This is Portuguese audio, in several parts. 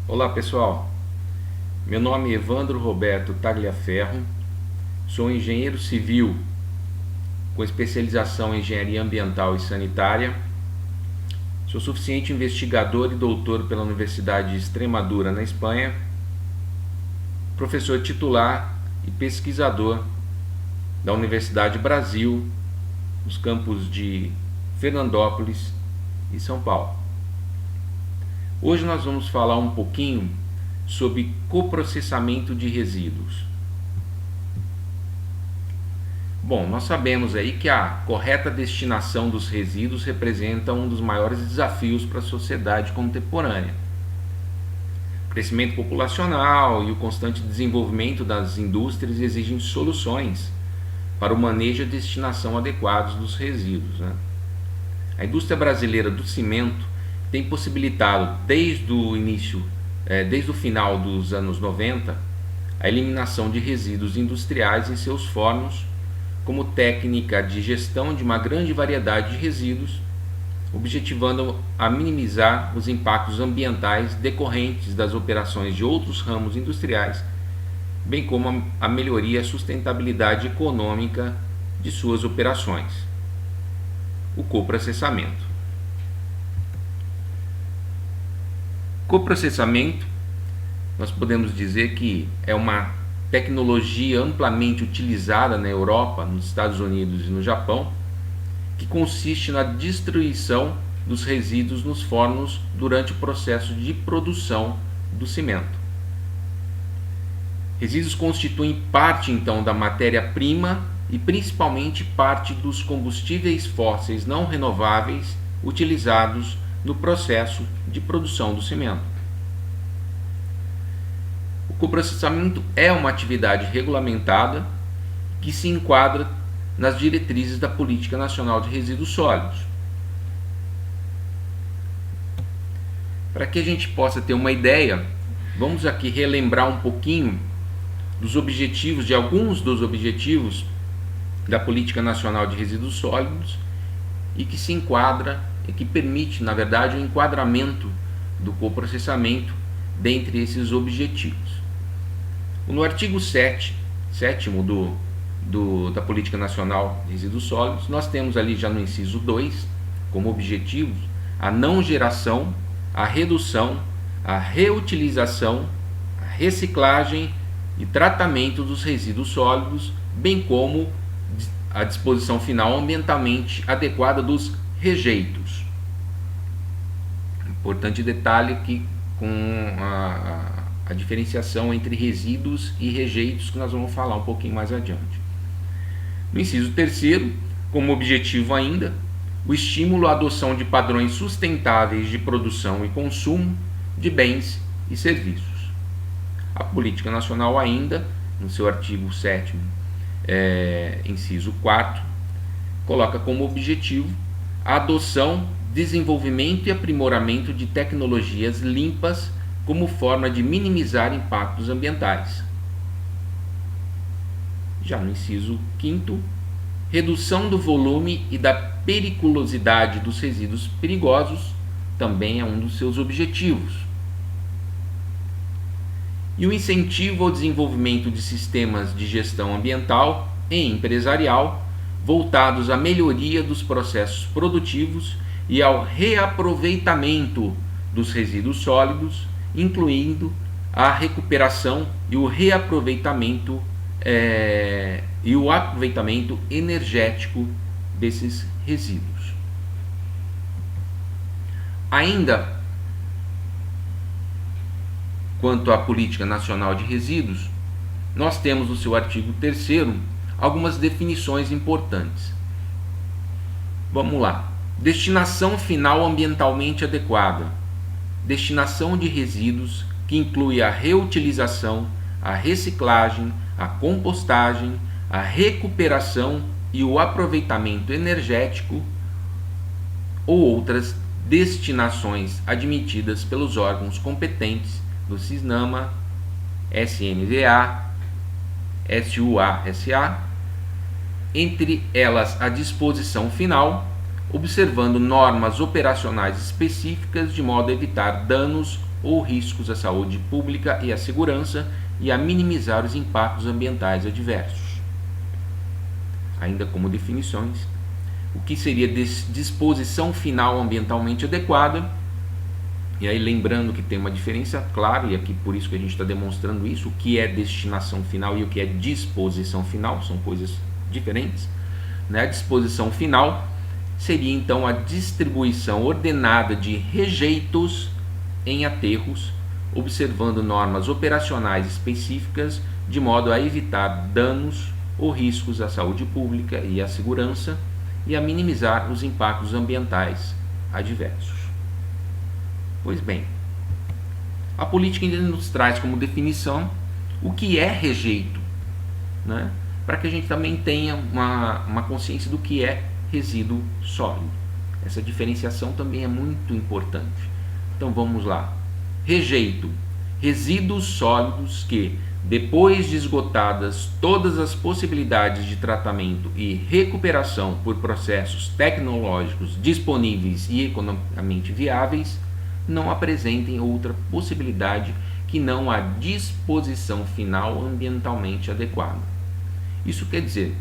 Olá pessoal, meu nome é Evandro Roberto Tagliaferro, sou engenheiro civil com especialização em engenharia ambiental e sanitária, sou suficiente investigador e doutor pela Universidade de Extremadura na Espanha, professor titular e pesquisador da Universidade Brasil, nos campos de Fernandópolis e São Paulo. Hoje nós vamos falar um pouquinho sobre coprocessamento de resíduos. Bom, nós sabemos aí que a correta destinação dos resíduos representa um dos maiores desafios para a sociedade contemporânea. O crescimento populacional e o constante desenvolvimento das indústrias exigem soluções para o manejo e destinação adequados dos resíduos, né? A indústria brasileira do cimento tem possibilitado desde o final dos anos 90, a eliminação de resíduos industriais em seus fornos como técnica de gestão de uma grande variedade de resíduos, objetivando a minimizar os impactos ambientais decorrentes das operações de outros ramos industriais, bem como a melhoria e a sustentabilidade econômica de suas operações. O coprocessamento. Coprocessamento, nós podemos dizer que é uma tecnologia amplamente utilizada na Europa, nos Estados Unidos e no Japão, que consiste na destruição dos resíduos nos fornos durante o processo de produção do cimento. Resíduos constituem parte então da matéria-prima e principalmente parte dos combustíveis fósseis não renováveis utilizados no processo de produção do cimento. O coprocessamento é uma atividade regulamentada que se enquadra nas diretrizes da Política Nacional de Resíduos Sólidos. Para que a gente possa ter uma ideia, vamos aqui relembrar um pouquinho dos objetivos, de alguns dos objetivos da Política Nacional de Resíduos Sólidos e que se enquadra e que permite, na verdade, o enquadramento do coprocessamento dentre esses objetivos. No artigo 7º da Política Nacional de Resíduos Sólidos, nós temos ali já no inciso 2, como objetivos, a não geração, a redução, a reutilização, a reciclagem e tratamento dos resíduos sólidos, bem como a disposição final ambientalmente adequada dos rejeitos. Importante detalhe aqui com a diferenciação entre resíduos e rejeitos, que nós vamos falar um pouquinho mais adiante. No inciso 3º, como objetivo ainda, o estímulo à adoção de padrões sustentáveis de produção e consumo de bens e serviços. A Política Nacional ainda, no seu artigo 7º, inciso 4º, coloca como objetivo a adoção, desenvolvimento e aprimoramento de tecnologias limpas como forma de minimizar impactos ambientais. Já no inciso 5º, redução do volume e da periculosidade dos resíduos perigosos também é um dos seus objetivos. E o incentivo ao desenvolvimento de sistemas de gestão ambiental e empresarial voltados à melhoria dos processos produtivos e ao reaproveitamento dos resíduos sólidos, incluindo a recuperação e o reaproveitamento e o aproveitamento energético desses resíduos. Ainda quanto à Política Nacional de Resíduos, nós temos no seu artigo 3º algumas definições importantes. Vamos lá. Destinação final ambientalmente adequada. Destinação de resíduos que inclui a reutilização, a reciclagem, a compostagem, a recuperação e o aproveitamento energético ou outras destinações admitidas pelos órgãos competentes do CISNAMA, SNVA, SUA-SA, entre elas a disposição final, observando normas operacionais específicas de modo a evitar danos ou riscos à saúde pública e à segurança e a minimizar os impactos ambientais adversos. Ainda como definições, o que seria disposição final ambientalmente adequada, e aí lembrando que tem uma diferença, claro, e aqui por isso que a gente está demonstrando isso, o que é destinação final e o que é disposição final, são coisas diferentes, né? A disposição final seria então a distribuição ordenada de rejeitos em aterros, observando normas operacionais específicas, de modo a evitar danos ou riscos à saúde pública e à segurança e a minimizar os impactos ambientais adversos. Pois bem, a política ainda nos traz como definição o que é rejeito, né? Para que a gente também tenha uma consciência do que é resíduo sólido. Essa diferenciação também é muito importante. Então vamos lá. Rejeito: resíduos sólidos que, depois de esgotadas todas as possibilidades de tratamento e recuperação por processos tecnológicos disponíveis e economicamente viáveis, não apresentem outra possibilidade que não a disposição final ambientalmente adequada. Isso quer dizer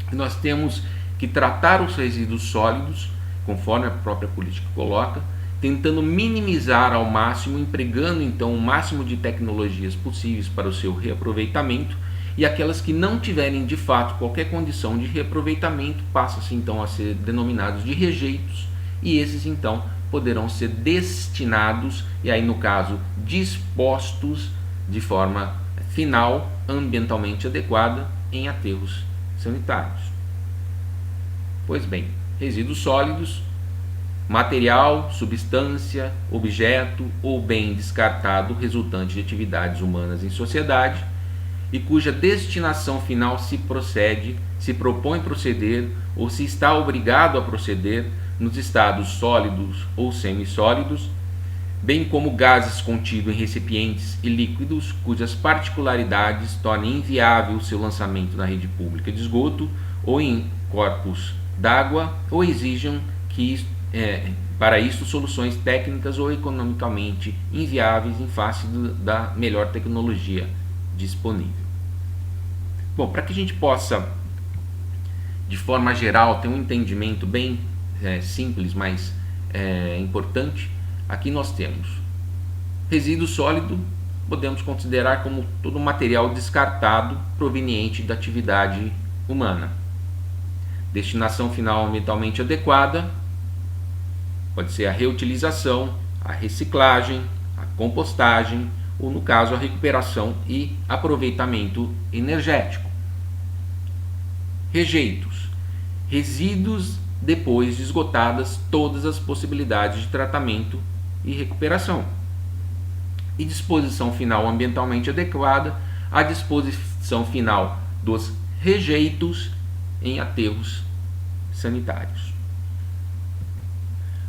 que nós temos que tratar os resíduos sólidos, conforme a própria política coloca, tentando minimizar ao máximo, empregando então o máximo de tecnologias possíveis para o seu reaproveitamento, e aquelas que não tiverem de fato qualquer condição de reaproveitamento passam-se então a ser denominados de rejeitos, e esses então poderão ser destinados, e aí no caso dispostos de forma final, ambientalmente adequada, em aterros sanitários. Pois bem, resíduos sólidos: material, substância, objeto ou bem descartado resultante de atividades humanas em sociedade e cuja destinação final se propõe proceder ou se está obrigado a proceder nos estados sólidos ou semissólidos, bem como gases contidos em recipientes e líquidos cujas particularidades tornem inviável o seu lançamento na rede pública de esgoto ou em corpos d'água ou exijam que para isso soluções técnicas ou economicamente inviáveis em face da melhor tecnologia disponível. Bom, para que a gente possa, de forma geral, ter um entendimento bem simples, mas importante, aqui nós temos resíduo sólido, podemos considerar como todo material descartado proveniente da atividade humana. Destinação final ambientalmente adequada pode ser a reutilização, a reciclagem, a compostagem ou, no caso, a recuperação e aproveitamento energético. Rejeitos: resíduos depois de esgotadas todas as possibilidades de tratamento e recuperação. E disposição final ambientalmente adequada: a disposição final dos rejeitos em aterros sanitários.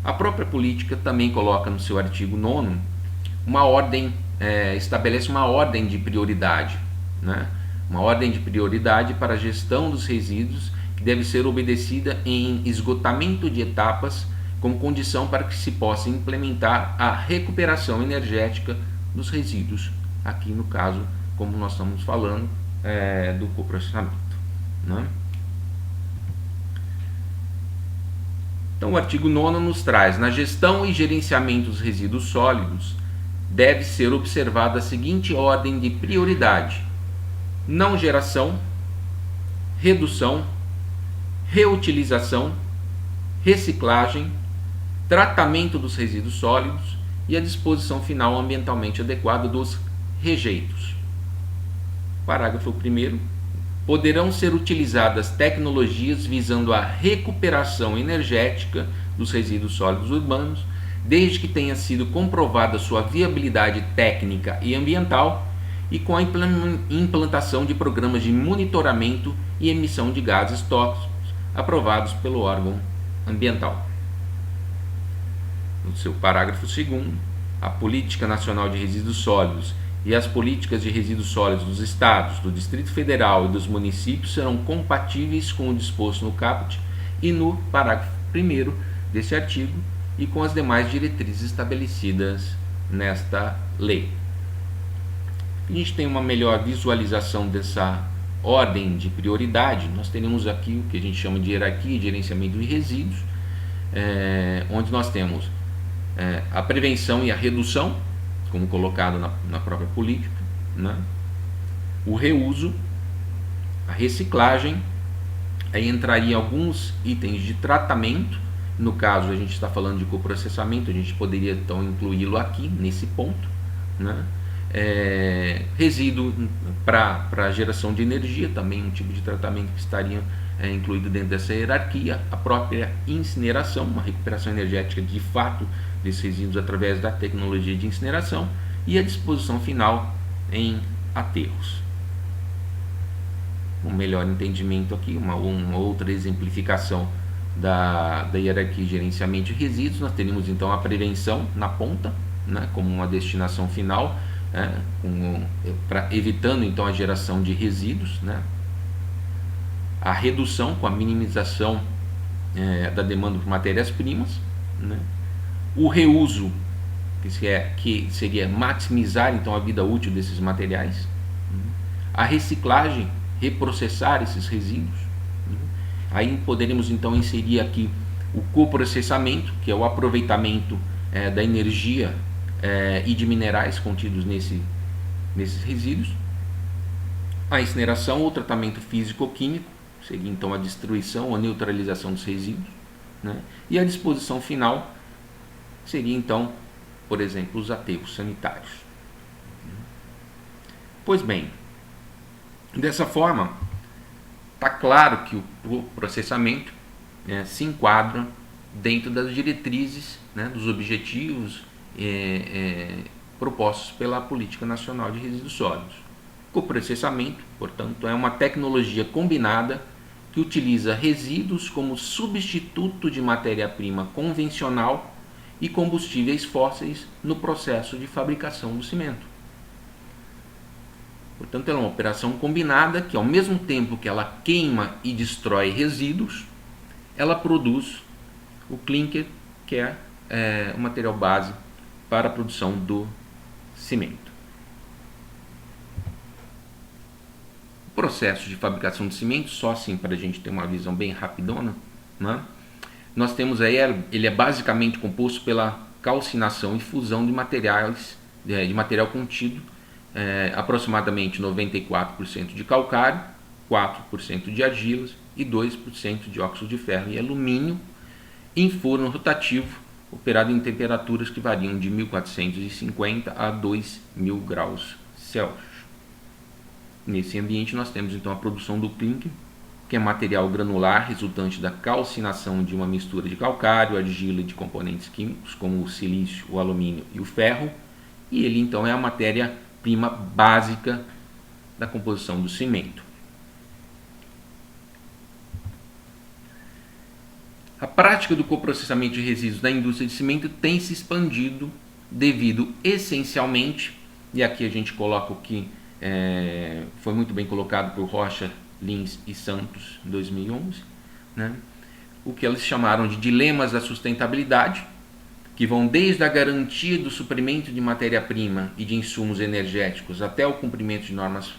A própria política também coloca no seu artigo 9º uma ordem, estabelece uma ordem de prioridade, né? Uma ordem de prioridade para a gestão dos resíduos que deve ser obedecida em esgotamento de etapas como condição para que se possa implementar a recuperação energética dos resíduos, aqui no caso, como nós estamos falando, do coprocessamento, né? Então o artigo 9º nos traz: na gestão e gerenciamento dos resíduos sólidos deve ser observada a seguinte ordem de prioridade: não geração, redução, reutilização, reciclagem, tratamento dos resíduos sólidos e a disposição final ambientalmente adequada dos rejeitos. Parágrafo 1º. Poderão ser utilizadas tecnologias visando a recuperação energética dos resíduos sólidos urbanos, desde que tenha sido comprovada sua viabilidade técnica e ambiental e com a implantação de programas de monitoramento e emissão de gases tóxicos aprovados pelo órgão ambiental. No seu parágrafo 2º, a Política Nacional de Resíduos Sólidos e as políticas de resíduos sólidos dos estados, do Distrito Federal e dos municípios serão compatíveis com o disposto no caput e no parágrafo 1º desse artigo e com as demais diretrizes estabelecidas nesta lei. A gente tem uma melhor visualização dessa ordem de prioridade. Nós teremos aqui o que a gente chama de hierarquia e gerenciamento de resíduos, onde nós temos a prevenção e a redução, como colocado na própria política, né? O reuso, a reciclagem, aí entraria alguns itens de tratamento. No caso, a gente está falando de coprocessamento, a gente poderia então incluí-lo aqui nesse ponto, né? Resíduo para geração de energia, também um tipo de tratamento que estaria incluído dentro dessa hierarquia. A própria incineração, uma recuperação energética de fato desses resíduos através da tecnologia de incineração, e a disposição final em aterros. Um melhor entendimento aqui, uma outra exemplificação da hierarquia de gerenciamento de resíduos. Nós teríamos então a prevenção na ponta, né, como uma destinação final, evitando então a geração de resíduos, né? A redução com a minimização da demanda por matérias-primas, né? O reuso, que seria maximizar então a vida útil desses materiais, né? A reciclagem, reprocessar esses resíduos, né? Aí poderíamos então inserir aqui o coprocessamento, que é o aproveitamento da energia e de minerais contidos nesses resíduos. A incineração ou tratamento físico-químico, seria então a destruição ou a neutralização dos resíduos, né? E a disposição final seria então, por exemplo, os aterros sanitários. Pois bem, dessa forma, está claro que o processamento se enquadra dentro das diretrizes, né, dos objetivos propostos pela Política Nacional de Resíduos Sólidos. Coprocessamento, portanto, é uma tecnologia combinada que utiliza resíduos como substituto de matéria-prima convencional e combustíveis fósseis no processo de fabricação do cimento. Portanto, ela é uma operação combinada que, ao mesmo tempo que ela queima e destrói resíduos, ela produz o clinker, que é o material base para a produção do cimento. O processo de fabricação de cimento, só assim para a gente ter uma visão bem rapidona, né? Nós temos aí, ele é basicamente composto pela calcinação e fusão de material contido, aproximadamente 94% de calcário, 4% de argilas e 2% de óxido de ferro e alumínio, em forno rotativo, operado em temperaturas que variam de 1450 a 2000 graus Celsius. Nesse ambiente nós temos então a produção do clinker, que é material granular resultante da calcinação de uma mistura de calcário, argila e de componentes químicos como o silício, o alumínio e o ferro, e ele então é a matéria-prima básica da composição do cimento. A prática do coprocessamento de resíduos na indústria de cimento tem se expandido devido essencialmente, e aqui a gente coloca o que foi muito bem colocado por Rocha, Lins e Santos em 2011, né? O que eles chamaram de dilemas da sustentabilidade, que vão desde a garantia do suprimento de matéria-prima e de insumos energéticos até o cumprimento de normas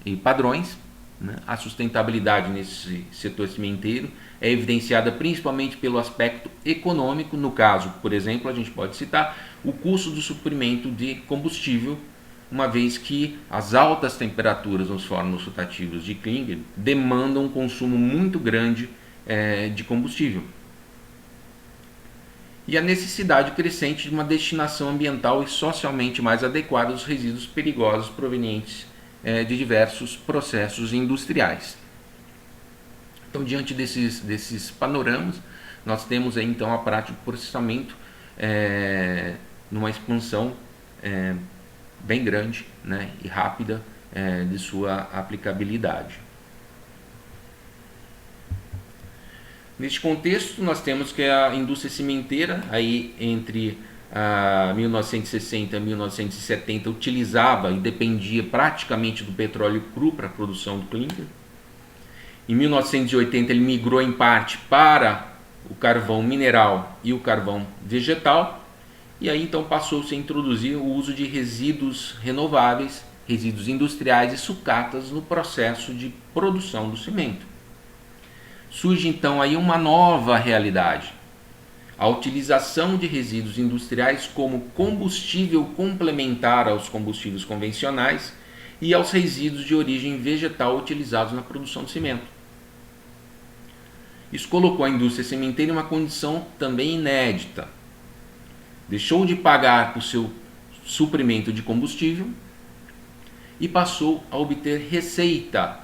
e padrões, né? A sustentabilidade nesse setor cimenteiro é evidenciada principalmente pelo aspecto econômico. No caso, por exemplo, a gente pode citar o custo do suprimento de combustível, uma vez que as altas temperaturas nos fornos rotativos de clinker demandam um consumo muito grande de combustível. E a necessidade crescente de uma destinação ambiental e socialmente mais adequada dos resíduos perigosos provenientes de diversos processos industriais. Então, diante desses panoramas, nós temos aí, então, a prática de processamento numa expansão bem grande, né, e rápida de sua aplicabilidade. Neste contexto, nós temos que a indústria cimenteira, aí entre 1960 e 1970, utilizava e dependia praticamente do petróleo cru para a produção do clinker. Em 1980, ele migrou em parte para o carvão mineral e o carvão vegetal. E aí então passou-se a introduzir o uso de resíduos renováveis, resíduos industriais e sucatas no processo de produção do cimento. Surge então aí uma nova realidade: a utilização de resíduos industriais como combustível complementar aos combustíveis convencionais e aos resíduos de origem vegetal utilizados na produção de cimento. Isso colocou a indústria cimenteira em uma condição também inédita. Deixou de pagar por seu suprimento de combustível e passou a obter receita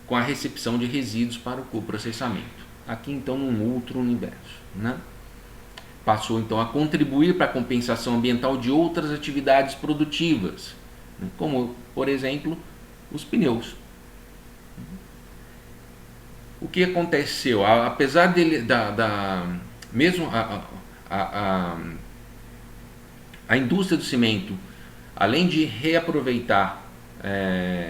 com a recepção de resíduos para o coprocessamento. Aqui então num outro universo, né? Passou então a contribuir para a compensação ambiental de outras atividades produtivas, como por exemplo os pneus. O que aconteceu? Apesar dele, mesmo a indústria do cimento, além de reaproveitar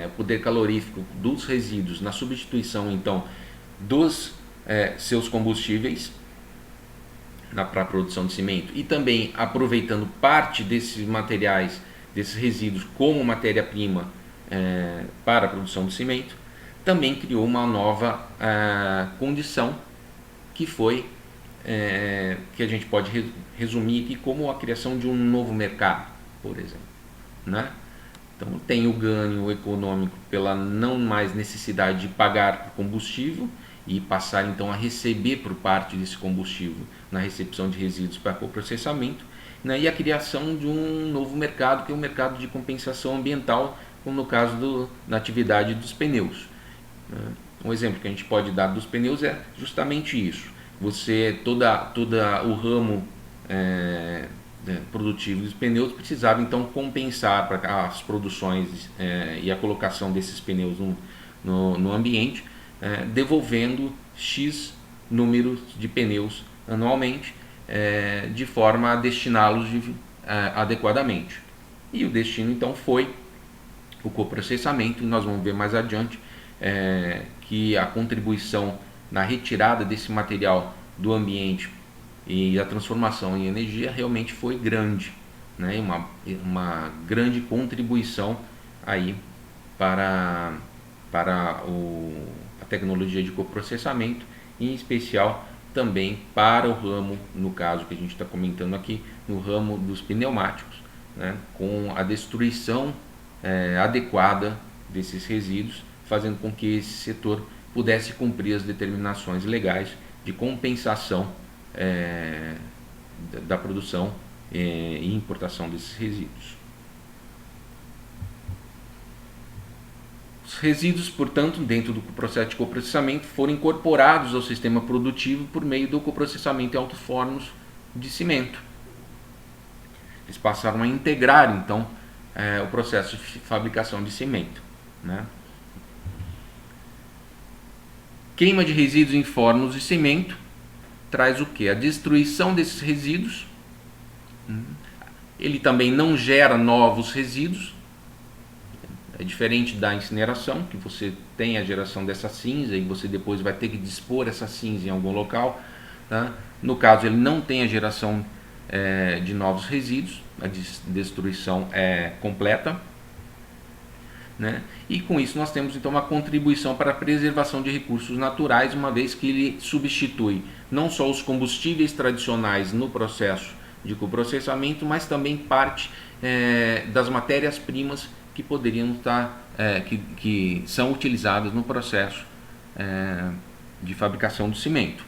o poder calorífico dos resíduos na substituição então dos seus combustíveis para a produção de cimento, e também aproveitando parte desses materiais, desses resíduos como matéria-prima para a produção de cimento, também criou uma nova condição, que foi que a gente pode resumir aqui como a criação de um novo mercado, por exemplo, né? Então tem o ganho econômico pela não mais necessidade de pagar por combustível e passar então a receber por parte desse combustível na recepção de resíduos para coprocessamento, né? E a criação de um novo mercado, que é o mercado de compensação ambiental, como no caso da atividade dos pneus. Um exemplo que a gente pode dar dos pneus é justamente isso. Toda o ramo produtivo dos pneus precisava então compensar para as produções e a colocação desses pneus no ambiente, devolvendo X números de pneus anualmente, de forma a destiná-los adequadamente. E o destino então foi o coprocessamento, e nós vamos ver mais adiante que a contribuição na retirada desse material do ambiente e a transformação em energia realmente foi grande, né? Uma grande contribuição aí para a tecnologia de coprocessamento, em especial também para o ramo, no caso que a gente está comentando aqui, no ramo dos pneumáticos, né? Com a destruição adequada desses resíduos, fazendo com que esse setor pudesse cumprir as determinações legais de compensação da produção e importação desses resíduos. Os resíduos, portanto, dentro do processo de coprocessamento, foram incorporados ao sistema produtivo por meio do coprocessamento em alto-fornos de cimento. Eles passaram a integrar, então, o processo de fabricação de cimento, né? Queima de resíduos em fornos de cimento traz o que? A destruição desses resíduos. Ele também não gera novos resíduos. É diferente da incineração, que você tem a geração dessa cinza e você depois vai ter que dispor essa cinza em algum local, tá? No caso, ele não tem a geração de novos resíduos, a destruição é completa, né? E com isso nós temos então uma contribuição para a preservação de recursos naturais, uma vez que ele substitui não só os combustíveis tradicionais no processo de coprocessamento, mas também parte das matérias-primas que poderiam estar, que são utilizadas no processo de fabricação do cimento.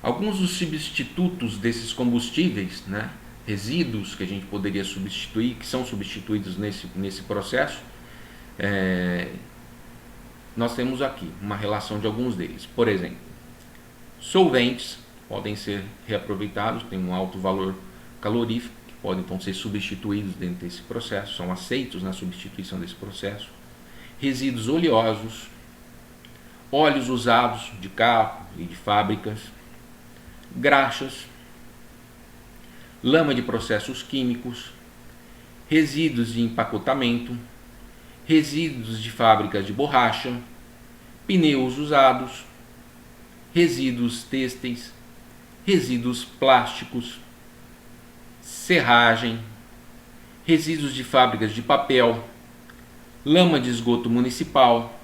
Alguns dos substitutos desses combustíveis, né, resíduos que a gente poderia substituir, que são substituídos nesse processo, nós temos aqui uma relação de alguns deles. Por exemplo, solventes podem ser reaproveitados, têm um alto valor calorífico, que podem então ser substituídos dentro desse processo, são aceitos na substituição desse processo. Resíduos oleosos, óleos usados de carro e de fábricas, graxas, lama de processos químicos, resíduos de empacotamento, resíduos de fábricas de borracha, pneus usados, resíduos têxteis, resíduos plásticos, serragem, resíduos de fábricas de papel, lama de esgoto municipal,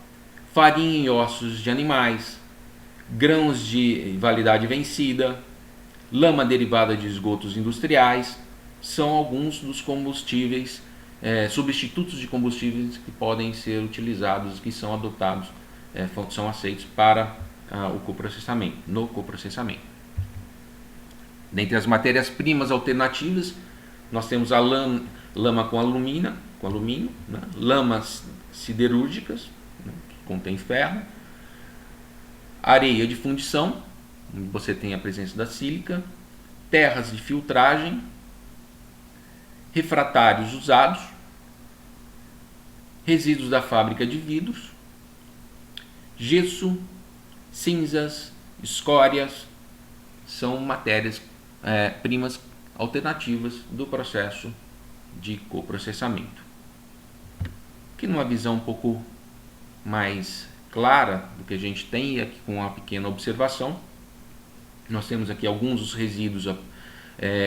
farinha e ossos de animais, grãos de validade vencida, lama derivada de esgotos industriais, são alguns dos combustíveis, substitutos de combustíveis que podem ser utilizados, que são adotados, são aceitos para o coprocessamento, no coprocessamento. Dentre as matérias-primas alternativas, nós temos a lama com alumínio, né? Lamas siderúrgicas, né? Que contém ferro, areia de fundição, onde você tem a presença da sílica, terras de filtragem, refratários usados, resíduos da fábrica de vidros, gesso, cinzas, escórias, são matérias primas alternativas do processo de coprocessamento. Que numa visão um pouco mais clara do que a gente tem, e aqui com uma pequena observação, nós temos aqui alguns dos resíduos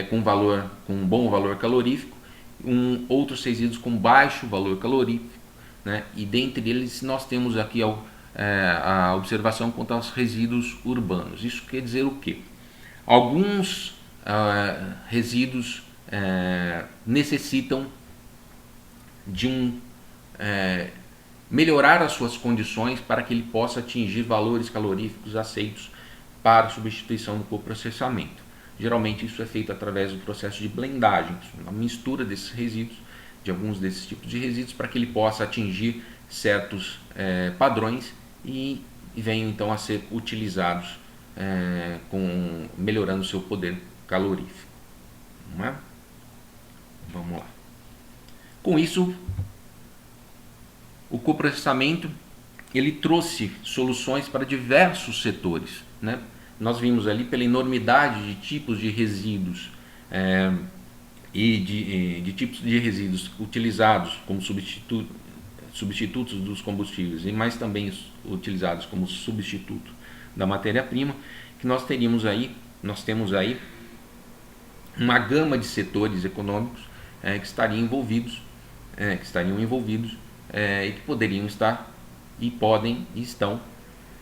com bom valor calorífico, outros resíduos com baixo valor calorífico, né? E dentre eles nós temos aqui a observação quanto aos resíduos urbanos. Isso quer dizer o quê? Alguns resíduos necessitam de melhorar as suas condições para que ele possa atingir valores caloríficos aceitos para substituição do coprocessamento. Geralmente isso é feito através do processo de blendagem, uma mistura desses resíduos, de alguns desses tipos de resíduos, para que ele possa atingir certos padrões e venham então a ser utilizados melhorando o seu poder calorífico. Não é? Vamos lá. Com isso, o coprocessamento ele trouxe soluções para diversos setores, né? Nós vimos ali pela enormidade de tipos de resíduos e de tipos de resíduos utilizados como substitutos dos combustíveis, mas também utilizados como substituto da matéria-prima, que nós temos aí uma gama de setores econômicos que estariam envolvidos e que poderiam estar e podem e estão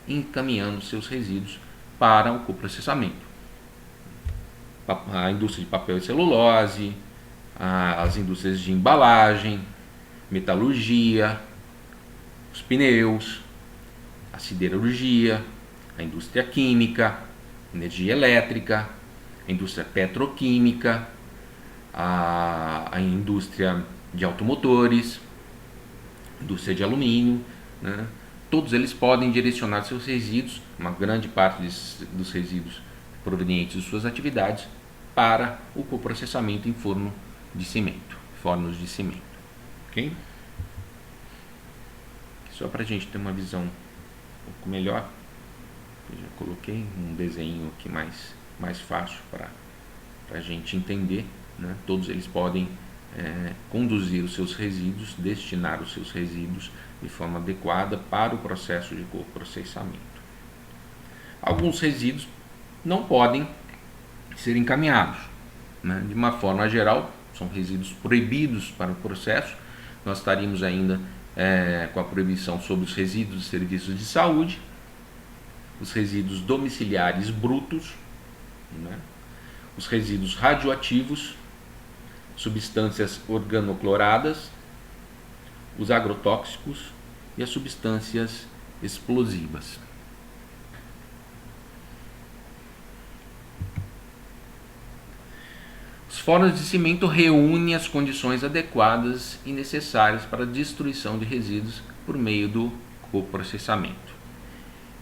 encaminhando seus resíduos para o coprocessamento. A indústria de papel e celulose, as indústrias de embalagem, metalurgia, os pneus, a siderurgia, a indústria química, energia elétrica, a indústria petroquímica, a indústria de automotores, indústria de alumínio, né? Todos eles podem direcionar seus resíduos, uma grande parte dos resíduos provenientes de suas atividades, para o coprocessamento em fornos de cimento. Okay? Só para a gente ter uma visão um pouco melhor, eu já coloquei um desenho aqui mais fácil para a gente entender, né? Todos eles podem conduzir os seus resíduos, destinar os seus resíduos de forma adequada para o processo de coprocessamento. Alguns resíduos não podem ser encaminhados, né? De uma forma geral, são resíduos proibidos para o processo. Nós estaríamos ainda com a proibição sobre os resíduos de serviços de saúde, os resíduos domiciliares brutos, né? Os resíduos radioativos, substâncias organocloradas, os agrotóxicos e as substâncias explosivas. Os fornos de cimento reúnem as condições adequadas e necessárias para a destruição de resíduos por meio do coprocessamento.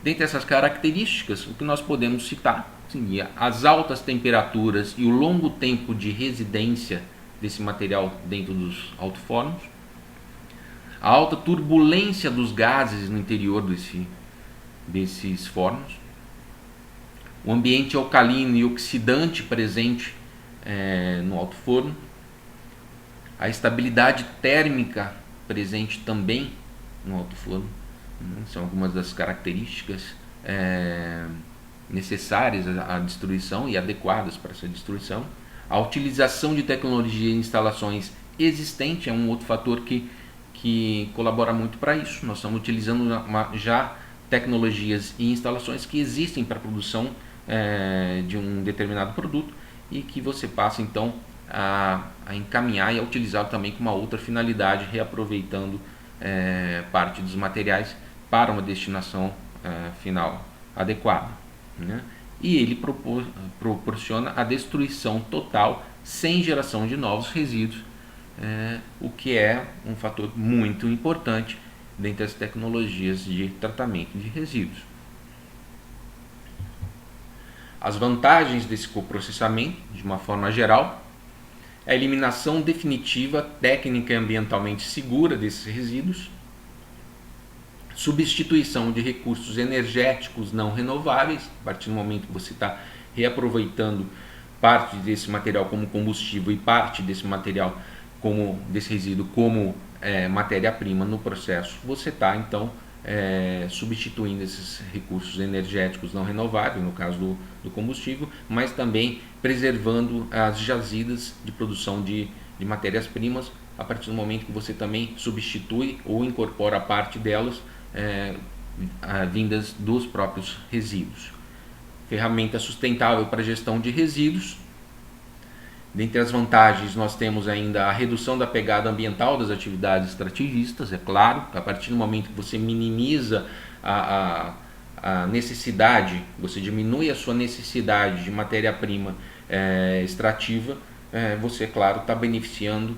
Dentre essas características, o que nós podemos citar seria as altas temperaturas e o longo tempo de residência desse material dentro dos alto-fornos, a alta turbulência dos gases no interior desses fornos, o ambiente alcalino e oxidante presente no alto-forno, a estabilidade térmica presente também no alto-forno, são algumas das características necessárias à destruição e adequadas para essa destruição. A utilização de tecnologia em instalações existentes é um outro fator que colabora muito para isso. Nós estamos utilizando já tecnologias e instalações que existem para a produção de um determinado produto e que você passa então a encaminhar e a utilizar também com uma outra finalidade, reaproveitando parte dos materiais para uma destinação final adequada, né? E ele proporciona a destruição total sem geração de novos resíduos, o que é um fator muito importante dentre as tecnologias de tratamento de resíduos. As vantagens desse coprocessamento, de uma forma geral, a eliminação definitiva, técnica e ambientalmente segura desses resíduos, substituição de recursos energéticos não renováveis, a partir do momento que você está reaproveitando parte desse material como combustível e parte desse material desse resíduo como matéria-prima no processo, você está então substituindo esses recursos energéticos não renováveis, no caso do combustível, mas também preservando as jazidas de produção de matérias-primas, a partir do momento que você também substitui ou incorpora parte delas vindas dos próprios resíduos. Ferramenta sustentável para gestão de resíduos. Dentre as vantagens, nós temos ainda a redução da pegada ambiental das atividades extrativistas. É claro, a partir do momento que você minimiza a necessidade, você diminui a sua necessidade de matéria-prima extrativa, você, claro, está beneficiando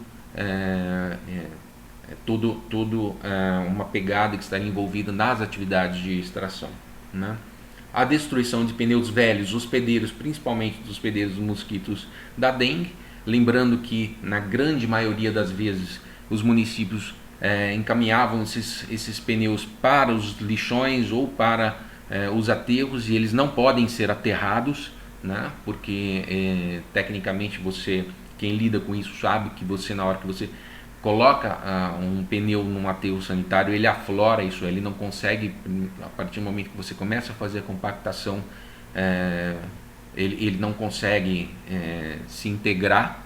uma pegada que estaria envolvida nas atividades de extração, né? A destruição de pneus velhos, hospedeiros, principalmente dos hospedeiros dos mosquitos da dengue, lembrando que na grande maioria das vezes os municípios encaminhavam esses pneus para os lixões ou para os aterros, e eles não podem ser aterrados, né? Porque tecnicamente quem lida com isso sabe que na hora que você coloca um pneu num aterro sanitário, ele aflora isso, ele não consegue, a partir do momento que você começa a fazer a compactação, ele não consegue se integrar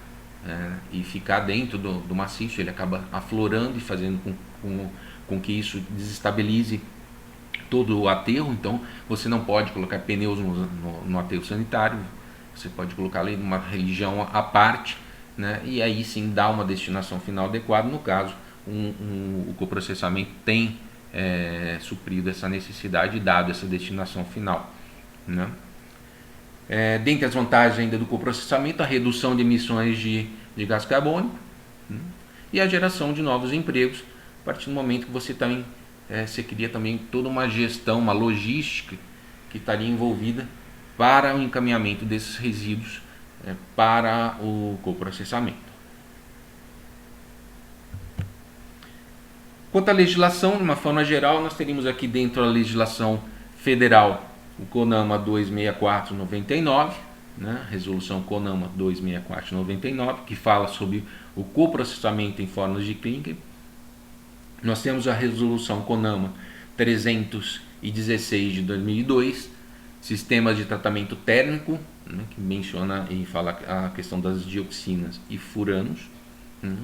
e ficar dentro do maciço, ele acaba aflorando e fazendo com que isso desestabilize todo o aterro. Então você não pode colocar pneus no aterro sanitário, você pode colocar ali numa região à parte, né? E aí sim dá uma destinação final adequada. No caso, o coprocessamento tem suprido essa necessidade e dado essa destinação final, né? Dentre as vantagens ainda do coprocessamento, a redução de emissões de gás carbônico, né? E a geração de novos empregos, a partir do momento que você também você cria também toda uma gestão, uma logística que estaria envolvida para o encaminhamento desses resíduos para o coprocessamento. Quanto à legislação, de uma forma geral, nós teríamos aqui dentro da legislação federal o CONAMA 264/99, né? Resolução CONAMA 264/99, que fala sobre o coprocessamento em formas de clinker. Nós temos a resolução CONAMA 316 de 2002, sistemas de tratamento térmico, né, que menciona e fala a questão das dioxinas e furanos, né?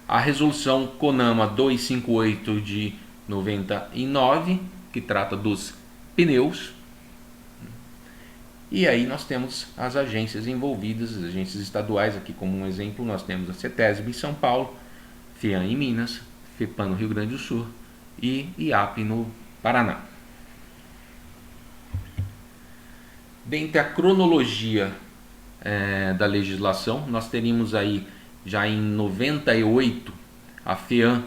A resolução CONAMA 258 de 99, que trata dos pneus. E aí nós temos as agências envolvidas, as agências estaduais, aqui como um exemplo nós temos a CETESB em São Paulo, FEAM em Minas, FEPAM no Rio Grande do Sul e IAP no Paraná. Dentre a cronologia da legislação, nós teríamos aí já em 98 a FEAM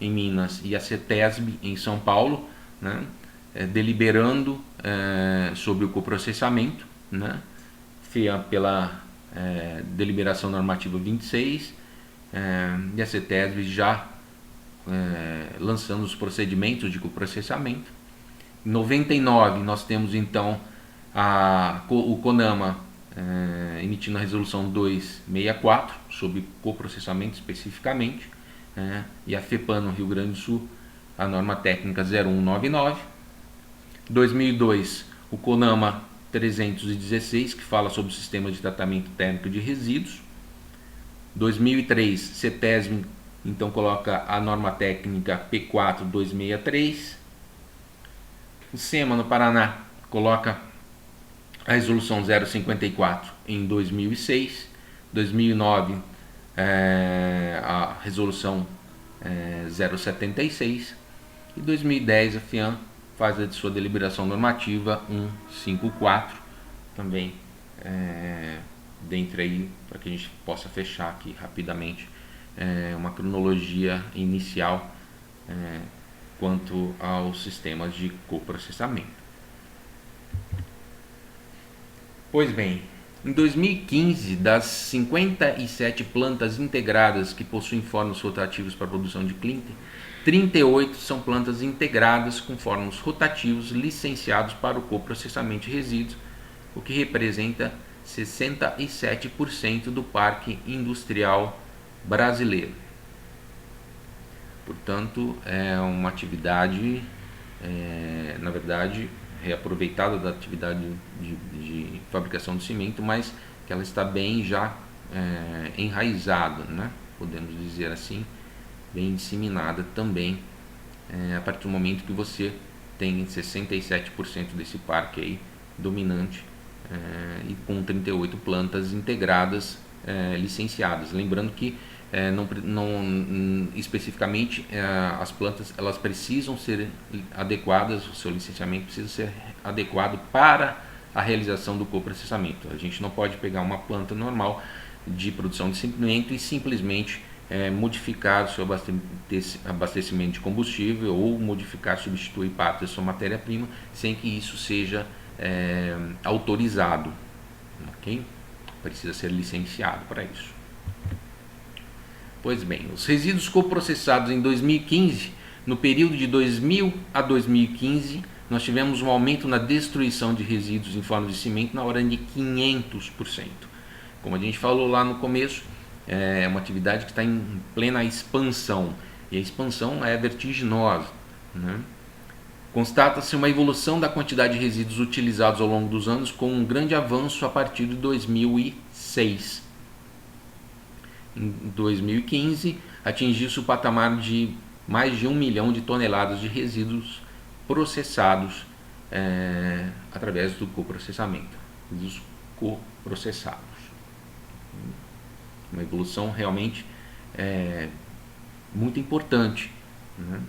em Minas e a CETESB em São Paulo, né, deliberando sobre o coprocessamento, né, FEAM pela deliberação normativa 26 e a CETESB já lançando os procedimentos de coprocessamento. Em 99 nós temos então o CONAMA emitindo a resolução 264 sobre coprocessamento especificamente, e a FEPAM no Rio Grande do Sul a norma técnica 0199. 2002 o CONAMA 316, que fala sobre o sistema de tratamento térmico de resíduos. 2003, CETESB então coloca a norma técnica P4263. O SEMA no Paraná coloca a resolução 054 em 2006. 2009 a resolução 076 e 2010 a FIAM faz a sua deliberação normativa 154 também, dentre aí, para que a gente possa fechar aqui rapidamente uma cronologia inicial quanto aos sistemas de coprocessamento. Pois bem, em 2015, das 57 plantas integradas que possuem fornos rotativos para a produção de clinker, 38 são plantas integradas com fornos rotativos licenciados para o coprocessamento de resíduos, o que representa 67% do parque industrial brasileiro. Portanto, é uma atividade, na verdade, reaproveitada da atividade de fabricação de cimento, mas que ela está bem já enraizada, né? Podemos dizer assim, bem disseminada também, a partir do momento que você tem 67% desse parque aí dominante, e com 38 plantas integradas licenciadas. Lembrando que não especificamente as plantas elas precisam ser adequadas, o seu licenciamento precisa ser adequado para a realização do coprocessamento. A gente não pode pegar uma planta normal de produção de cimento e simplesmente modificar o seu abastecimento de combustível ou modificar, substituir parte da sua matéria-prima sem que isso seja autorizado, ok? Precisa ser licenciado para isso. Pois bem, os resíduos coprocessados em 2015, no período de 2000 a 2015, nós tivemos um aumento na destruição de resíduos em forma de cimento na ordem de 500%. Como a gente falou lá no começo, é uma atividade que está em plena expansão, e a expansão é vertiginosa, né? Constata-se uma evolução da quantidade de resíduos utilizados ao longo dos anos, com um grande avanço a partir de 2006. Em 2015, atingiu-se o patamar de mais de 1 milhão de toneladas de resíduos processados através do coprocessamento, resíduos coprocessados. Uma evolução realmente muito importante, né?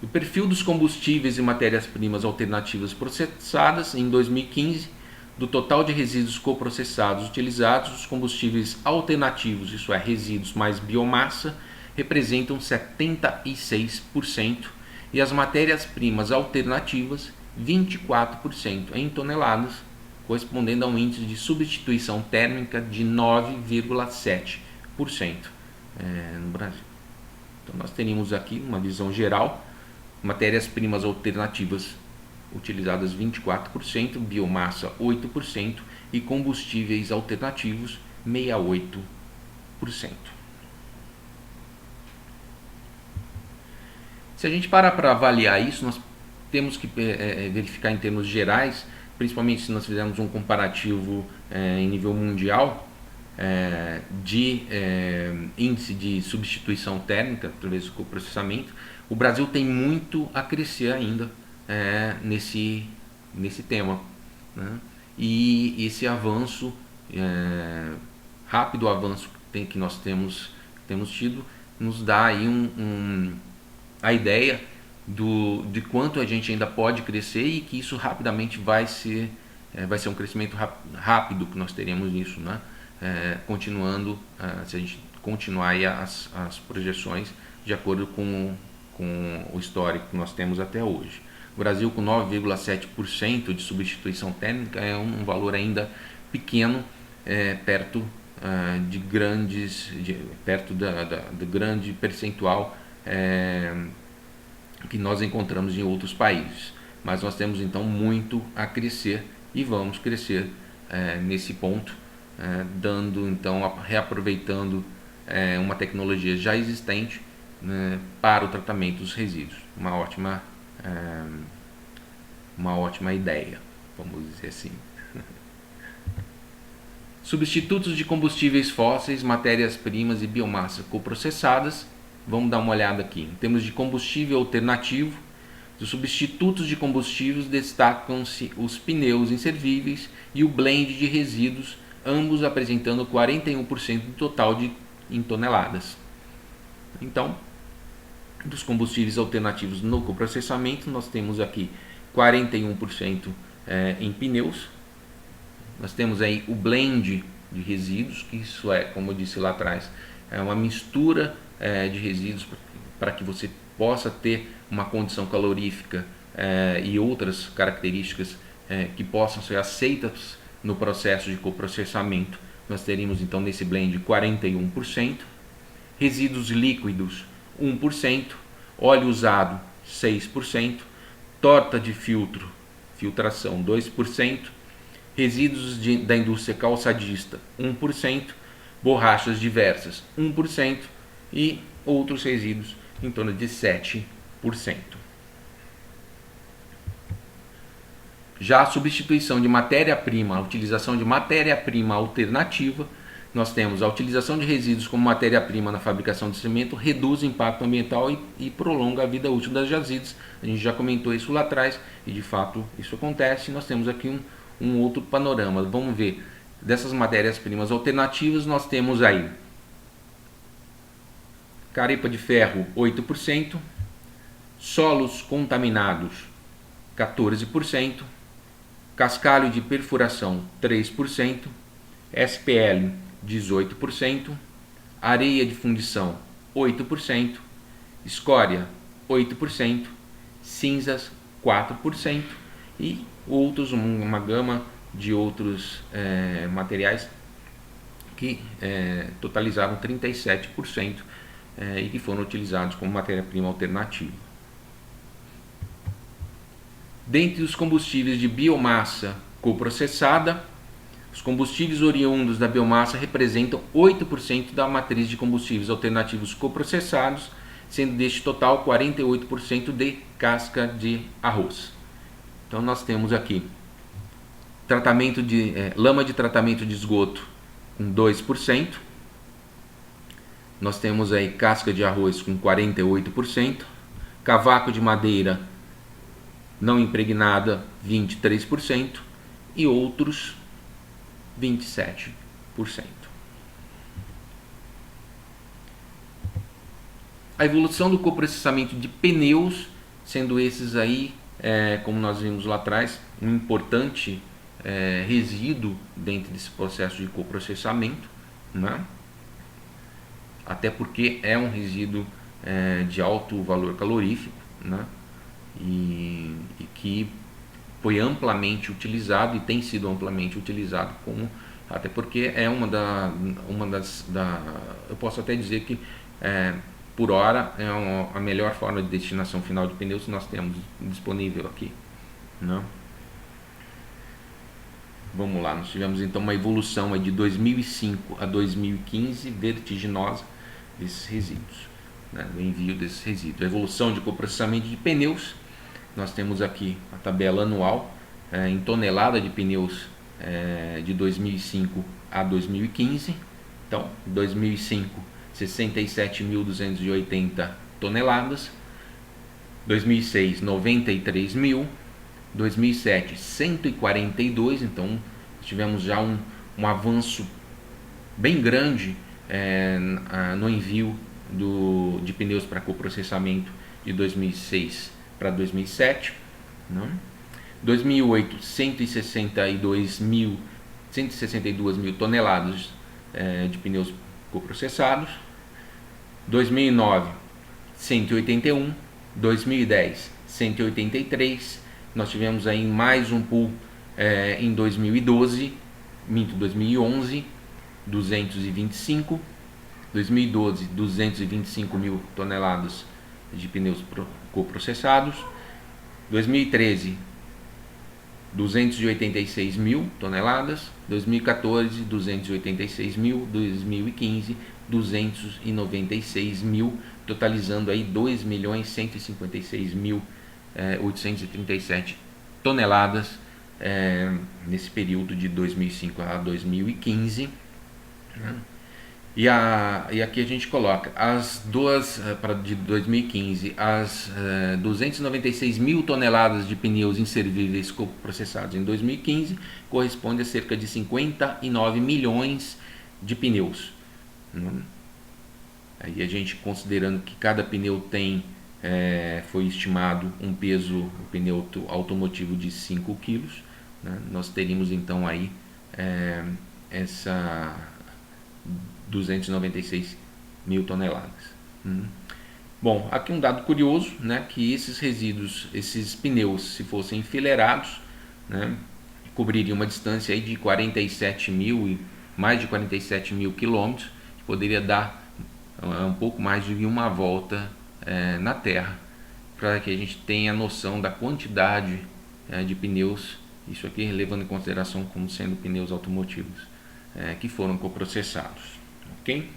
O perfil dos combustíveis e matérias-primas alternativas processadas em 2015, do total de resíduos coprocessados utilizados, os combustíveis alternativos, isso é, resíduos mais biomassa, representam 76% e as matérias-primas alternativas 24% em toneladas, correspondendo a um índice de substituição térmica de 9,7% no Brasil. Então nós teríamos aqui uma visão geral: matérias-primas alternativas utilizadas 24%, biomassa 8% e combustíveis alternativos 68%. Se a gente parar para avaliar isso, nós temos que verificar em termos gerais, principalmente se nós fizermos um comparativo em nível mundial de índice de substituição térmica através do coprocessamento. O Brasil tem muito a crescer ainda nesse tema, né? E esse avanço, rápido avanço que nós temos tido, nos dá aí a ideia de quanto a gente ainda pode crescer e que isso rapidamente vai ser um crescimento rápido que nós teremos nisso, né? Continuando, se a gente continuar aí as projeções de acordo com o histórico que nós temos até hoje. O Brasil, com 9,7% de substituição térmica, é um valor ainda pequeno, perto do grande percentual que nós encontramos em outros países. Mas nós temos então muito a crescer e vamos crescer nesse ponto, reaproveitando uma tecnologia já existente, né, para o tratamento dos resíduos. Uma ótima uma ótima ideia, vamos dizer assim. Substitutos de combustíveis fósseis, matérias-primas e biomassa coprocessadas. Vamos dar uma olhada aqui. Em termos de combustível alternativo, os substitutos de combustíveis destacam-se os pneus inservíveis e o blend de resíduos, ambos apresentando 41% do total em toneladas. Então, dos combustíveis alternativos no coprocessamento, nós temos aqui 41% em pneus. Nós temos aí o blend de resíduos, que isso é, como eu disse lá atrás, é uma mistura de resíduos para que você possa ter uma condição calorífica e outras características que possam ser aceitas no processo de coprocessamento. Nós teríamos então nesse blend 41%, resíduos líquidos 1%, óleo usado 6%, torta de filtração 2%, resíduos da indústria calçadista 1%, borrachas diversas 1% e outros resíduos em torno de 7%. Já a substituição de matéria-prima, a utilização de matéria-prima alternativa, nós temos a utilização de resíduos como matéria-prima na fabricação de cimento, reduz o impacto ambiental e prolonga a vida útil das jazidas. A gente já comentou isso lá atrás e de fato isso acontece. Nós temos aqui um outro panorama. Vamos ver, dessas matérias-primas alternativas nós temos aí caripa de ferro 8%, solos contaminados 14%, cascalho de perfuração 3%, SPL 18%, areia de fundição 8%, escória 8%, cinzas 4% e outros, uma gama de outros materiais que totalizavam 37% e que foram utilizados como matéria-prima alternativa. Dentre os combustíveis de biomassa coprocessada, os combustíveis oriundos da biomassa representam 8% da matriz de combustíveis alternativos coprocessados, sendo deste total 48% de casca de arroz. Então nós temos aqui lama de tratamento de esgoto com 2%, nós temos aí casca de arroz com 48%, cavaco de madeira não impregnada 23% e outros 27%. A evolução do coprocessamento de pneus, sendo esses aí, como nós vimos lá atrás, um importante resíduo dentro desse processo de coprocessamento, né? Até porque é um resíduo de alto valor calorífico, né? E que foi amplamente utilizado e tem sido amplamente utilizado até porque é eu posso até dizer que por hora é a melhor forma de destinação final de pneus que nós temos disponível aqui, né? Vamos lá, nós tivemos então uma evolução de 2005 a 2015 vertiginosa desses resíduos, né? Do envio desses resíduos. A evolução de coprocessamento de pneus, nós temos aqui a tabela anual em tonelada de pneus de 2005 a 2015. Então, 2005, 67.280 toneladas, 2006, 93.000, 2007, 142, então tivemos já um avanço bem grande no envio de pneus para coprocessamento de 2006 para 2007, né? 2008, 162 mil toneladas de pneus coprocessados, 2009, 181, 2010, 183, nós tivemos aí mais um pool em 2011, 225, 2012, 225 mil toneladas de pneus coprocessados, 2013, 286 mil toneladas, 2014, 286 mil, 2015, 296 mil, totalizando aí 2.156.837 toneladas nesse período de 2005 a 2015. Né? E aqui a gente coloca as duas, de 2015, as 296 mil toneladas de pneus inservíveis processados em 2015 corresponde a cerca de 59 milhões de pneus. Aí a gente, considerando que cada pneu tem, foi estimado um peso, o pneu automotivo de 5 kg, né? Nós teríamos então aí essa 296 mil toneladas. Bom, aqui um dado curioso, né, que esses resíduos, esses pneus, se fossem enfileirados, né, cobririam uma distância aí de 47 mil e mais de 47 mil quilômetros, que poderia dar um pouco mais de uma volta na Terra, para que a gente tenha noção da quantidade de pneus, isso aqui levando em consideração como sendo pneus automotivos, que foram coprocessados. Ok?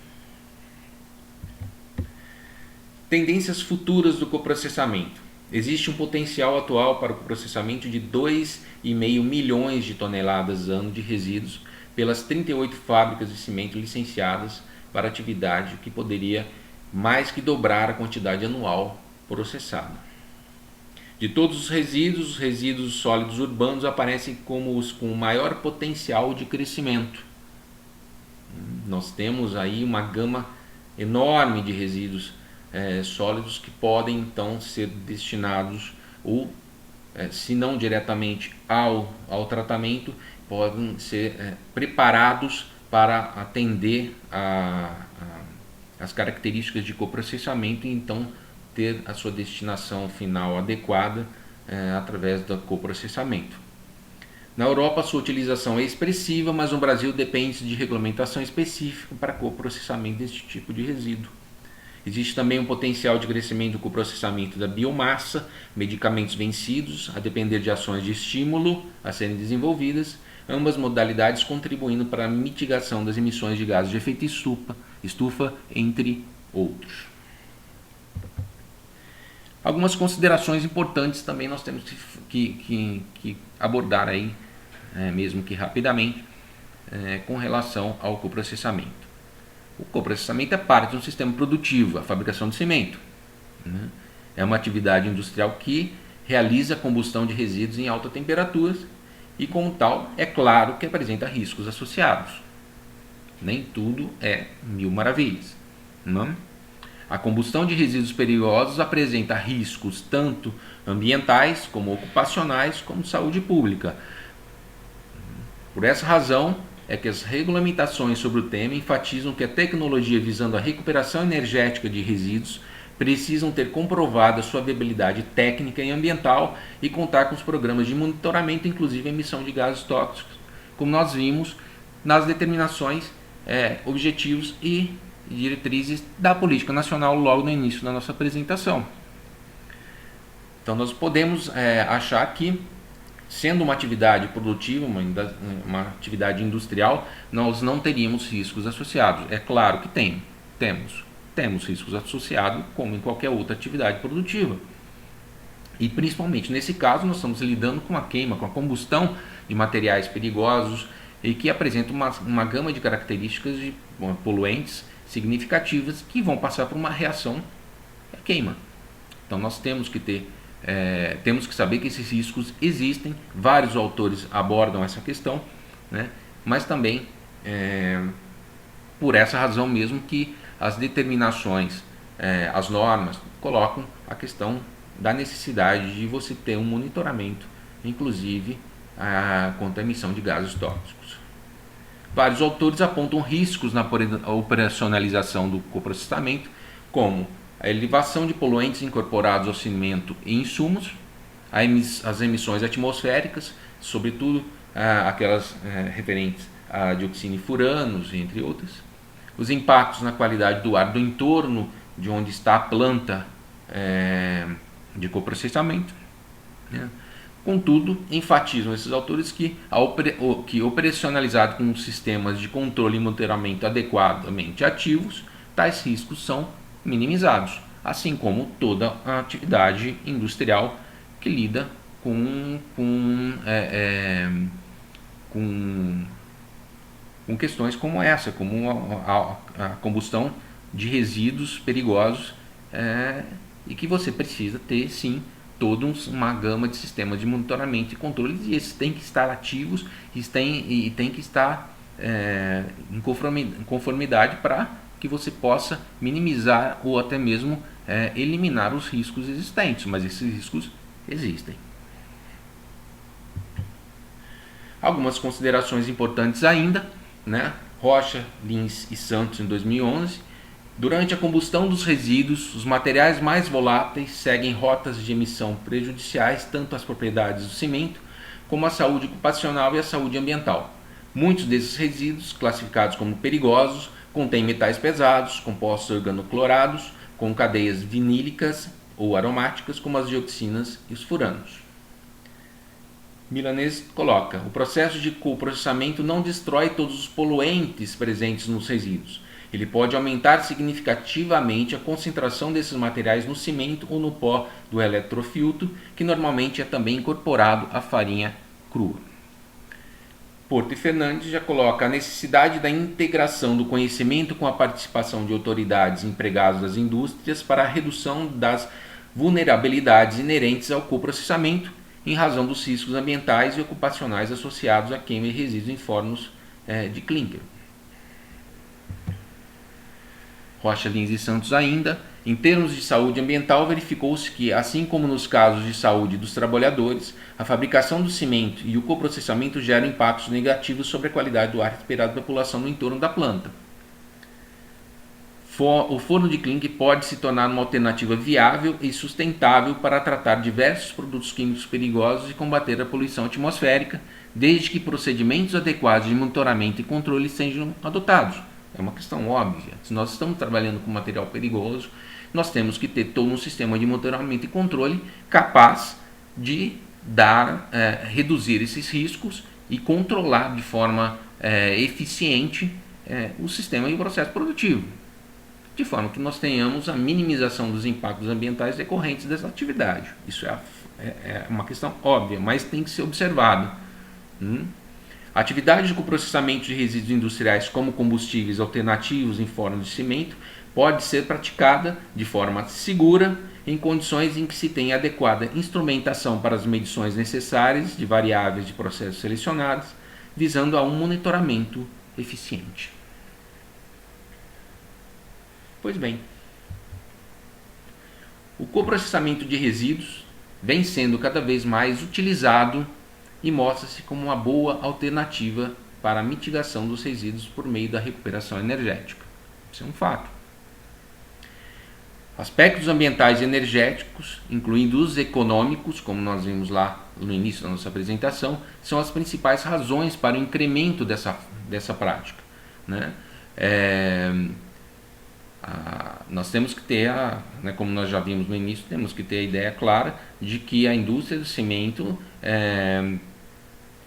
Tendências futuras do coprocessamento. Existe um potencial atual para o processamento de 2,5 milhões de toneladas ano de resíduos pelas 38 fábricas de cimento licenciadas para atividade, que poderia mais que dobrar a quantidade anual processada. De todos os resíduos sólidos urbanos aparecem como os com maior potencial de crescimento. Nós temos aí uma gama enorme de resíduos sólidos que podem então ser destinados, ou se não diretamente ao tratamento, podem ser preparados para atender as características de coprocessamento e então ter a sua destinação final adequada através do coprocessamento. Na Europa, sua utilização é expressiva, mas no Brasil depende de regulamentação específica para coprocessamento deste tipo de resíduo. Existe também um potencial de crescimento do coprocessamento da biomassa, medicamentos vencidos, a depender de ações de estímulo a serem desenvolvidas, ambas modalidades contribuindo para a mitigação das emissões de gases de efeito estufa, entre outros. Algumas considerações importantes também nós temos que abordar aí, mesmo que rapidamente, com relação ao coprocessamento. O coprocessamento é parte de um sistema produtivo, a fabricação de cimento, né? É uma atividade industrial que realiza a combustão de resíduos em alta temperatura e, como tal, é claro que apresenta riscos associados. Nem tudo é mil maravilhas, não? A combustão de resíduos perigosos apresenta riscos tanto ambientais, como ocupacionais, como de saúde pública. Por essa razão é que as regulamentações sobre o tema enfatizam que a tecnologia visando a recuperação energética de resíduos precisam ter comprovado a sua viabilidade técnica e ambiental e contar com os programas de monitoramento, inclusive a emissão de gases tóxicos, como nós vimos nas determinações, objetivos e diretrizes da política nacional logo no início da nossa apresentação. Então nós podemos achar que, sendo uma atividade produtiva, uma atividade industrial, nós não teríamos riscos associados. É claro que temos riscos associados, como em qualquer outra atividade produtiva. E principalmente nesse caso nós estamos lidando com a queima, com a combustão de materiais perigosos e que apresentam uma gama de características de poluentes significativas que vão passar por uma reação à queima. Então nós temos que saber que esses riscos existem, vários autores abordam essa questão, né? Mas também por essa razão mesmo que as determinações, as normas colocam a questão da necessidade de você ter um monitoramento, inclusive quanto à emissão de gases tóxicos. Vários autores apontam riscos na operacionalização do coprocessamento, como a elevação de poluentes incorporados ao cimento e insumos, as emissões atmosféricas, sobretudo aquelas referentes a dioxina e furanos, entre outras, os impactos na qualidade do ar do entorno de onde está a planta de coprocessamento, né? Contudo, enfatizam esses autores que operacionalizado com sistemas de controle e monitoramento adequadamente ativos, tais riscos são minimizados, assim como toda a atividade industrial que lida com questões como essa, como a combustão de resíduos perigosos, e que você precisa ter, sim, toda uma gama de sistemas de monitoramento e controle, e esses têm que estar ativos e tem que estar em conformidade para que você possa minimizar ou até mesmo eliminar os riscos existentes, mas esses riscos existem. Algumas considerações importantes ainda, né? Rocha, Lins e Santos, em 2011. Durante a combustão dos resíduos, os materiais mais voláteis seguem rotas de emissão prejudiciais tanto às propriedades do cimento como à saúde ocupacional e à saúde ambiental. Muitos desses resíduos, classificados como perigosos, contêm metais pesados, compostos organoclorados, com cadeias vinílicas ou aromáticas, como as dioxinas e os furanos. Milanês coloca: o processo de coprocessamento não destrói todos os poluentes presentes nos resíduos. Ele pode aumentar significativamente a concentração desses materiais no cimento ou no pó do eletrofiltro, que normalmente é também incorporado à farinha crua. Porto e Fernandes já coloca a necessidade da integração do conhecimento com a participação de autoridades e empregados das indústrias para a redução das vulnerabilidades inerentes ao coprocessamento, em razão dos riscos ambientais e ocupacionais associados à queima de resíduos em fornos de clinker. Rocha, Lins e Santos ainda. Em termos de saúde ambiental, verificou-se que, assim como nos casos de saúde dos trabalhadores, a fabricação do cimento e o coprocessamento geram impactos negativos sobre a qualidade do ar respirado da população no entorno da planta. O forno de clinker pode se tornar uma alternativa viável e sustentável para tratar diversos produtos químicos perigosos e combater a poluição atmosférica, desde que procedimentos adequados de monitoramento e controle sejam adotados. É uma questão óbvia. Se nós estamos trabalhando com material perigoso, nós temos que ter todo um sistema de monitoramento e controle capaz de reduzir esses riscos e controlar de forma eficiente o sistema e o processo produtivo, de forma que nós tenhamos a minimização dos impactos ambientais decorrentes dessa atividade. Isso é uma questão óbvia, mas tem que ser observado. A atividade de coprocessamento de resíduos industriais como combustíveis alternativos em forno de cimento pode ser praticada de forma segura em condições em que se tem adequada instrumentação para as medições necessárias de variáveis de processos selecionados, visando a um monitoramento eficiente. Pois bem, o coprocessamento de resíduos vem sendo cada vez mais utilizado e mostra-se como uma boa alternativa para a mitigação dos resíduos por meio da recuperação energética. Isso é um fato. Aspectos ambientais e energéticos, incluindo os econômicos, como nós vimos lá no início da nossa apresentação, são as principais razões para o incremento dessa prática, né? Nós temos que ter, como nós já vimos no início, temos que ter a ideia clara de que a indústria do cimento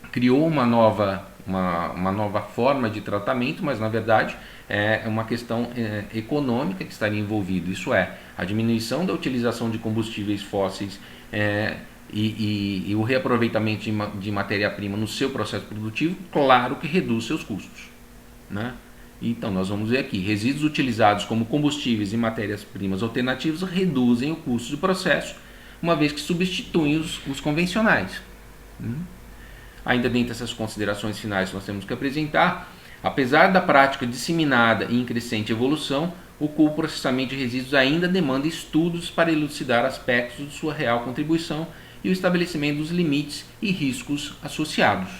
criou uma nova forma de tratamento, mas na verdade é uma questão econômica que estaria envolvida. Isso é, a diminuição da utilização de combustíveis fósseis e o reaproveitamento de matéria-prima no seu processo produtivo, claro que reduz seus custos, né? Então nós vamos ver aqui, resíduos utilizados como combustíveis e matérias-primas alternativas reduzem o custo do processo, uma vez que substituem os convencionais. Ainda dentro dessas considerações finais que nós temos que apresentar, apesar da prática disseminada e em crescente evolução, o coprocessamento de resíduos ainda demanda estudos para elucidar aspectos de sua real contribuição e o estabelecimento dos limites e riscos associados.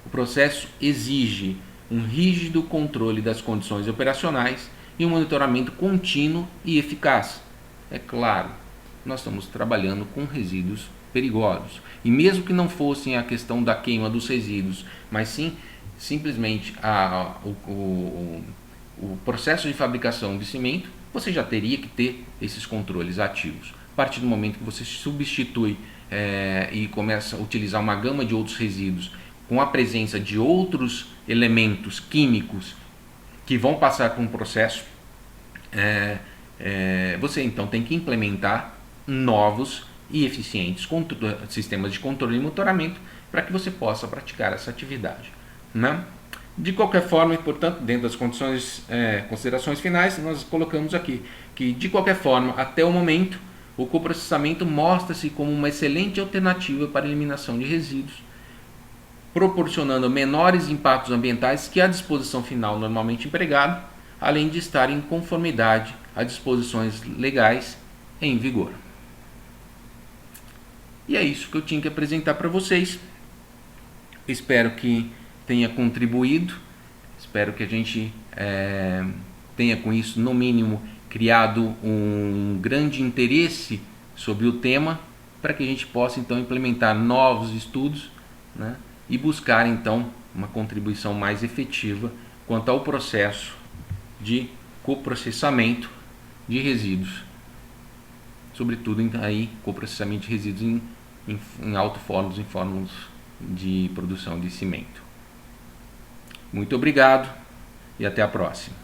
O processo exige um rígido controle das condições operacionais e um monitoramento contínuo e eficaz. É claro, nós estamos trabalhando com resíduos perigosos. E mesmo que não fossem a questão da queima dos resíduos, mas sim simplesmente o processo de fabricação de cimento, você já teria que ter esses controles ativos. A partir do momento que você substitui e começa a utilizar uma gama de outros resíduos com a presença de outros elementos químicos que vão passar por um processo, você então tem que implementar novos e eficientes sistemas de controle e monitoramento para que você possa praticar essa atividade, né? De qualquer forma, portanto, dentro das considerações finais, nós colocamos aqui que, de qualquer forma, até o momento, o coprocessamento mostra-se como uma excelente alternativa para a eliminação de resíduos, proporcionando menores impactos ambientais que a disposição final normalmente empregada, além de estar em conformidade às disposições legais em vigor. E é isso que eu tinha que apresentar para vocês. Espero que tenha contribuído, espero que a gente tenha com isso, no mínimo, criado um grande interesse sobre o tema, para que a gente possa então implementar novos estudos, né, e buscar então uma contribuição mais efetiva quanto ao processo de coprocessamento de resíduos, sobretudo aí coprocessamento de resíduos em alto-fornos, em fornos de produção de cimento. Muito obrigado e até a próxima.